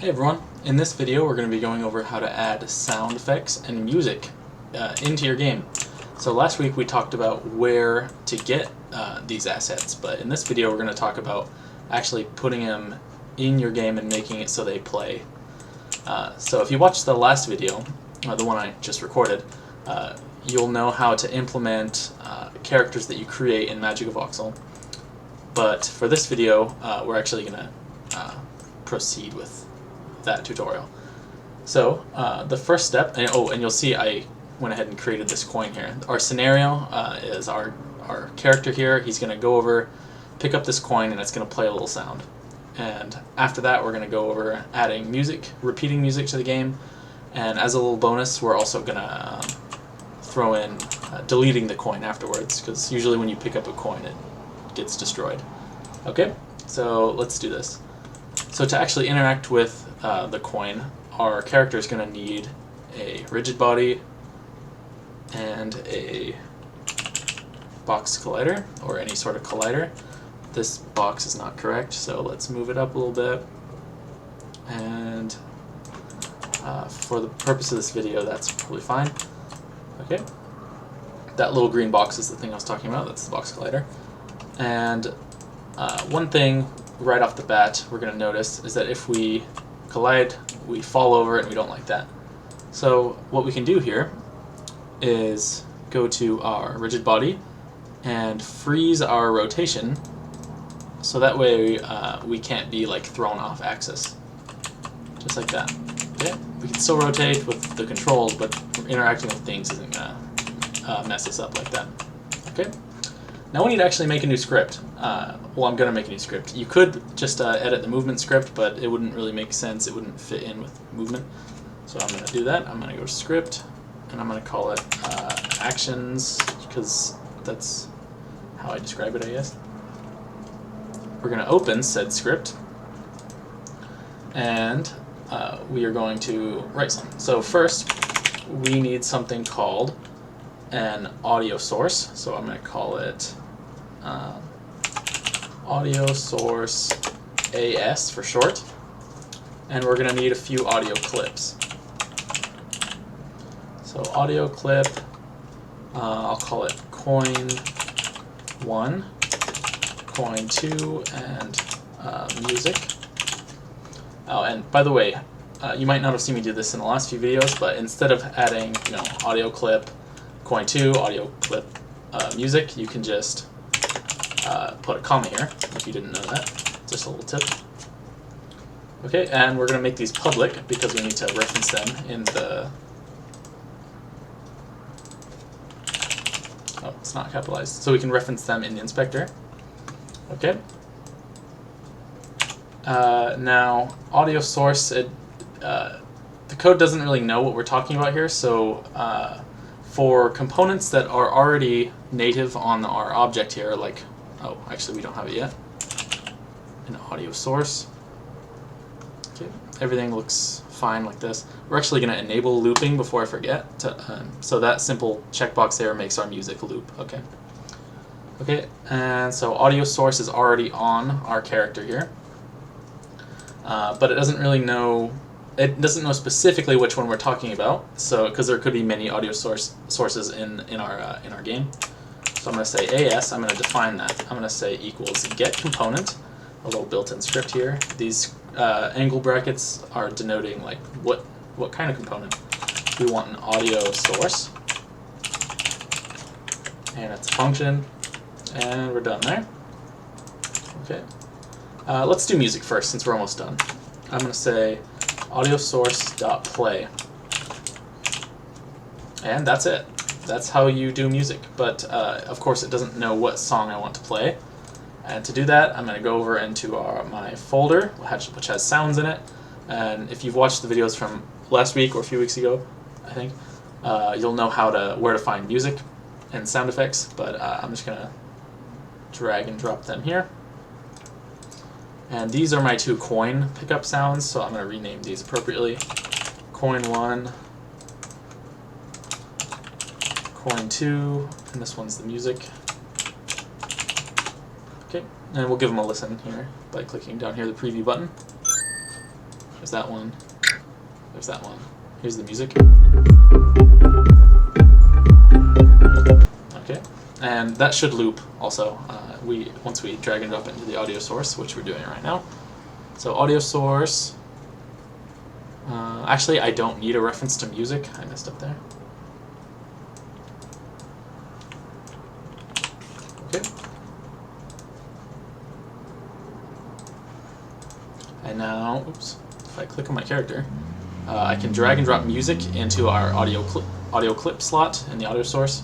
Hey everyone, in this video we're going to be going over how to add sound effects and music into your game. So last week we talked about where to get these assets, but in this video we're going to talk about actually putting them in your game and making it so they play. So if you watched the last video, the one I just recorded, you'll know how to implement characters that you create in Magic of Voxel. But for this video we're actually going to proceed with that tutorial. So the first step, and you'll see I went ahead and created this coin here. Our scenario is our character here. He's going to go over, pick up this coin, and it's going to play a little sound. And after that we're going to go over adding music, repeating music to the game, and as a little bonus we're also going to throw in deleting the coin afterwards, because usually when you pick up a coin it gets destroyed. Okay, so let's do this. So to actually interact with the coin, our character is going to need a rigid body and a box collider, or any sort of collider. This box is not correct, so let's move it up a little bit. And for the purpose of this video, that's probably fine. Okay, that little green box is the thing I was talking about. That's the box collider. And one thing right off the bat we're going to notice is that if we collide, we fall over, and we don't like that. So what we can do here is go to our rigid body and freeze our rotation, so that way we can't be like thrown off axis, just like that. Okay, we can still rotate with the controls, but interacting with things isn't gonna mess us up like that. Okay. Now we need to actually make a new script. Well, I'm going to make a new script. You could just edit the movement script, but it wouldn't really make sense. It wouldn't fit in with movement. So I'm going to do that. I'm going to go to script, and I'm going to call it actions, because that's how I describe it, I guess. We're going to open said script, and we are going to write something. So first, we need something called an audio source. So I'm going to call it audio source AS for short, and we're going to need a few audio clips. So audio clip, I'll call it coin 1, coin 2, and music. Oh, and by the way, you might not have seen me do this in the last few videos, but instead of adding, audio clip, coin 2, audio clip, music, you can just put a comma here, if you didn't know that. Just a little tip. Okay, and we're going to make these public because we need to reference them in the... Oh, it's not capitalized. So we can reference them in the inspector. Okay. Now, audio source, the code doesn't really know what we're talking about here, so for components that are already native on our object here, like, oh, actually we don't have it yet, an audio source. Okay, everything looks fine like this. We're actually going to enable looping before I forget, so that simple checkbox there makes our music loop. Okay. Okay, and so audio source is already on our character here, but it doesn't really know. It doesn't know specifically which one we're talking about, so because there could be many audio sources in our game. So I'm going to say AS. I'm going to define that. I'm going to say equals get component, a little built-in script here. These angle brackets are denoting like what kind of component. We want an audio source, and it's a function, and we're done there. Okay. Let's do music first, since we're almost done. I'm going to say audio source.play, and that's it. That's how you do music, but of course it doesn't know what song I want to play. And to do that, I'm going to go over into my folder, which has sounds in it. And if you've watched the videos from last week or a few weeks ago, I think, you'll know where to find music and sound effects. But I'm just going to drag and drop them here. And these are my two coin pickup sounds, so I'm going to rename these appropriately. Coin 1, coin 2, and this one's the music. Okay, and we'll give them a listen here by clicking down here the preview button. There's that one. There's that one. Here's the music. Okay, and that should loop also. Once we drag and drop it into the audio source, which we're doing right now. So audio source. Actually, I don't need a reference to music. I messed up there. Okay. And now, oops, if I click on my character, I can drag and drop music into our audio clip slot in the audio source.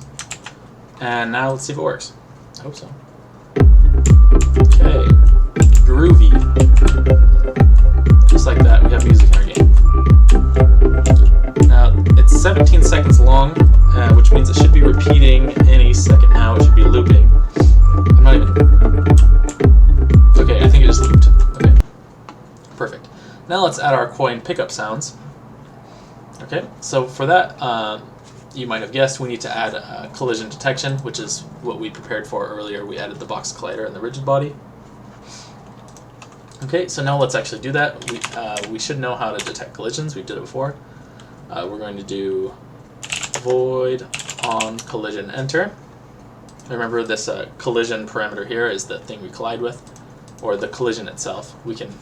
And now let's see if it works. I hope so. Okay, groovy. Just like that, we have music in our game. Now, it's 17 seconds long, which means it should be repeating any second now. It should be looping. I'm not even... Okay, I think it just looped. Okay, perfect. Now let's add our coin pickup sounds. Okay, so for that, you might have guessed we need to add collision detection, which is what we prepared for earlier. We added the box collider and the rigid body. Okay, so now let's actually do that. We should know how to detect collisions. We did it before. We're going to do void on collision enter. Remember this collision parameter here is the thing we collide with, or the collision itself. We can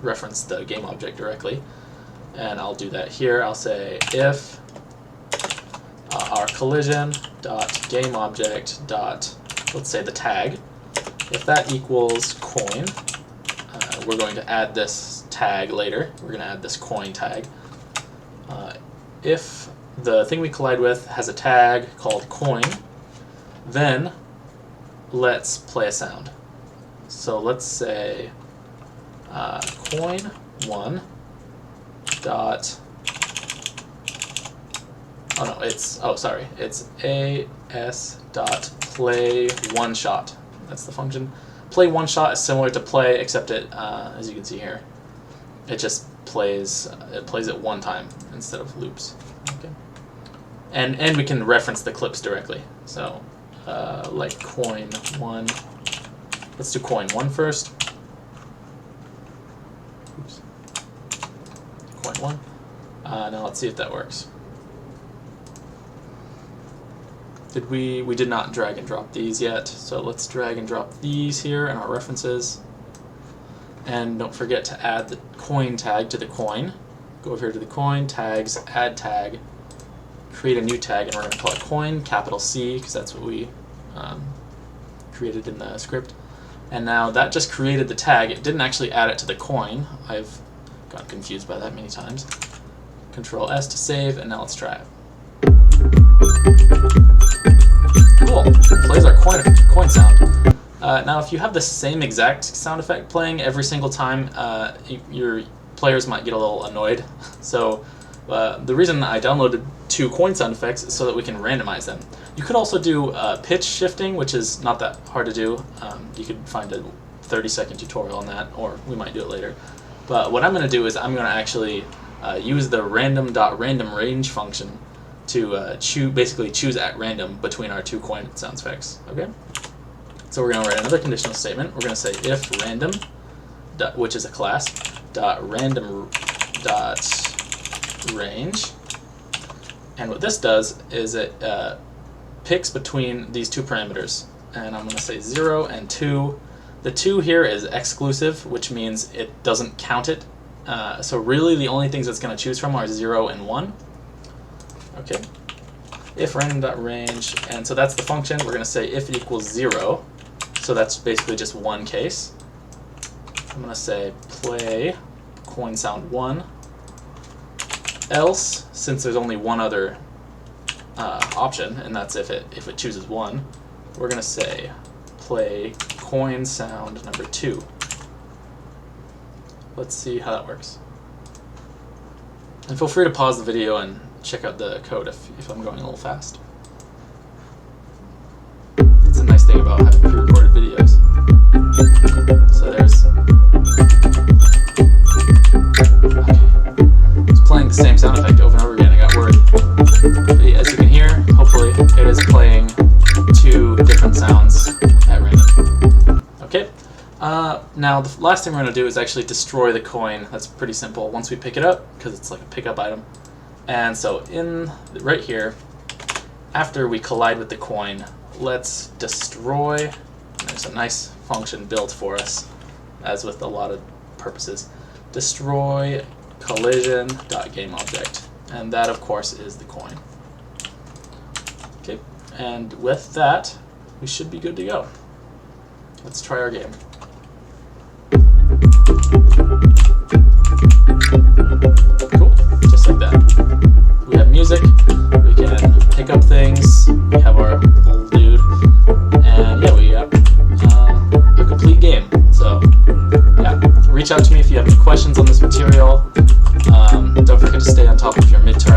reference the game object directly. And I'll do that here. I'll say if our collision dot game object dot, let's say the tag, if that equals coin, we're going to add this tag later. We're going to add this coin tag. If the thing we collide with has a tag called coin, then let's play a sound. So let's say coin1 dot, oh no, it's, oh sorry, it's as dot play one shot. That's the function. Play one shot is similar to play, except it, as you can see here, it just plays it one time instead of loops. Okay, and we can reference the clips directly. So like coin one. Let's do coin one first. Oops. Coin one. Now let's see if that works. We did not drag and drop these yet, so let's drag and drop these here in our references. And don't forget to add the coin tag to the coin. Go over here to the coin, tags, add tag, create a new tag, and we're going to call it coin, capital C, because that's what we created in the script. And now that just created the tag. It didn't actually add it to the coin. I've gotten confused by that many times. Control S to save, and now let's try it. Cool. Plays our coin sound. Now, if you have the same exact sound effect playing every single time, your players might get a little annoyed. So the reason I downloaded 2 coin sound effects is so that we can randomize them. You could also do pitch shifting, which is not that hard to do. You could find a 30-second tutorial on that, or we might do it later. But what I'm going to do is I'm going to actually use the random.random range function to basically choose at random between our 2 coin sound effects. Okay. So we're going to write another conditional statement. We're going to say if random, which is a class, dot random dot range, and what this does is it picks between these 2 parameters, and I'm going to say 0 and 2. The 2 here is exclusive, which means it doesn't count it. So really the only things it's going to choose from are 0 and 1. Okay. If random.range, and so that's the function. We're going to say if it equals 0, so that's basically just one case. I'm going to say play coin sound 1. Else, since there's only one other option, and that's if it chooses 1, we're going to say play coin sound number 2. Let's see how that works. And feel free to pause the video and check out the code if I'm going a little fast. It's a nice thing about having pre-recorded videos. So there's... Okay. It's playing the same sound effect over and over again, I got worried. But as you can hear, hopefully, it is playing 2 different sounds at random. Okay. Now Now the last thing we're going to do is actually destroy the coin. That's pretty simple once we pick it up, because it's like a pickup item. And so right here, after we collide with the coin, let's destroy. There's a nice function built for us, as with a lot of purposes. Destroy collision.gameObject, and that of course is the coin. Okay, and with that, we should be good to go. Let's try our game. Cool, just like that. We have music, we can pick up things, we have our little dude, and yeah, we got a complete game. So yeah, reach out to me if you have any questions on this material. Don't forget to stay on top of your midterm